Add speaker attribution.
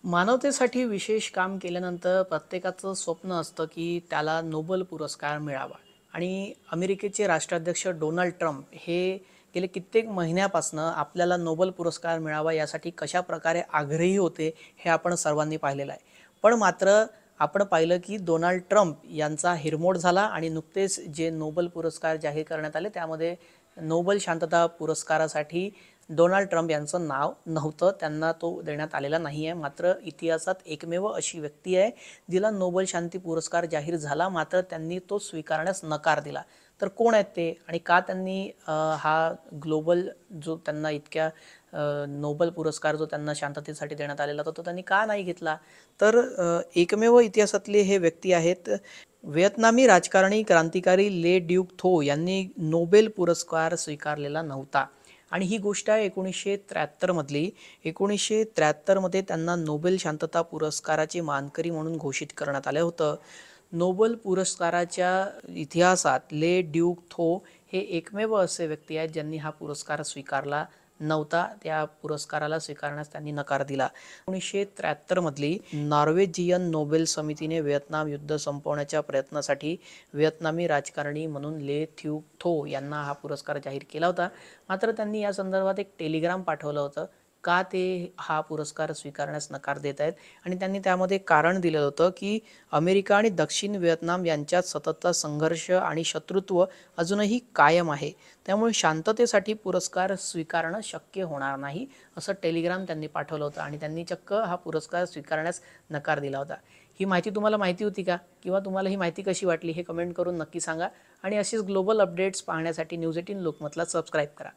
Speaker 1: मानवतेसाठी विशेष काम केल्यानंतर प्रत्येकाचं स्वप्न असतं की त्याला नोबेल पुरस्कार मिळावा आणि अमेरिकेचे राष्ट्राध्यक्ष डोनाल्ड ट्रम्प हे गेले कित्येक महिन्यापासनं आपल्याला नोबेल पुरस्कार मिळावा यासाठी कशा प्रकारे आग्रही होते हे आपण सर्वांनी पाहिलेलं आहे. पण मात्र आपण पाहिलं की डोनाल्ड ट्रम्प यांचा हिरमोड झाला आणि नुकतेच जे नोबेल पुरस्कार जाहीर करण्यात आले त्यामध्ये नोबेल शांतता पुरस्कारासाठी डोनाल्ड ट्रम्प यांचं नाव नव्हतं, त्यांना तो देण्यात आलेला नाही आहे. मात्र इतिहासात एकमेव अशी व्यक्ती आहे जिला नोबेल शांती पुरस्कार जाहीर झाला मात्र त्यांनी तो स्वीकारण्यास नकार दिला. तर कोण आहेत ते आणि का त्यांनी हा ग्लोबल जो त्यांना इतक्या नोबेल पुरस्कार जो त्यांना शांततेसाठी देण्यात आलेला होता तो त्यांनी का नाही घेतला? तर एकमेव इतिहासातले हे व्यक्ती आहेत व्हिएतनामी राजकारणी क्रांतिकारी ले ड्यूक थो यांनी नोबेल पुरस्कार स्वीकारलेला नव्हता. आणि ही गोष्ट आहे 1973 मधली. 1973 मध्ये त्यांना नोबेल शांतता पुरस्काराचे मानकरी म्हणून घोषित करण्यात आलं होतं. नोबेल पुरस्काराच्या इतिहासात ले ड्यूक थो हे एकमेव असे व्यक्ती आहेत ज्यांनी हा पुरस्कार स्वीकारला नव्हता. त्या पुरस्काराला स्वीकारण्यास त्यांनी नकार दिला. 1973 मधली नॉर्वेजियन नोबेल समितीने व्हिएतनाम युद्ध संपवण्याच्या प्रयत्नासाठी व्हिएतनामी राजकारणी म्हणून ले थ्युक थो यांना हा पुरस्कार जाहीर केला होता. मात्र त्यांनी या संदर्भात एक टेलिग्राम पाठवलं होतं का ते हा पुरस्कार स्वीकारण्यास नकार देत आहेत आणि त्यांनी त्यामध्ये कारण दिलं होतं की अमेरिका आणि दक्षिण व्हिएतनाम यांच्यात सततचा संघर्ष आणि शत्रुत्व अजूनही कायम आहे, त्यामुळे शांततेसाठी पुरस्कार स्वीकारणं शक्य होणार नाही असं टेलिग्राम त्यांनी पाठवलं होतं आणि त्यांनी चक्क हा पुरस्कार स्वीकारण्यास नकार दिला होता. ही माहिती तुम्हाला माहिती होती का? किंवा तुम्हाला ही माहिती कशी वाटली हे कमेंट करून नक्की सांगा आणि अशीच ग्लोबल अपडेट्स पाहण्यासाठी न्यूज 18 लोकमतला सबस्क्राईब करा.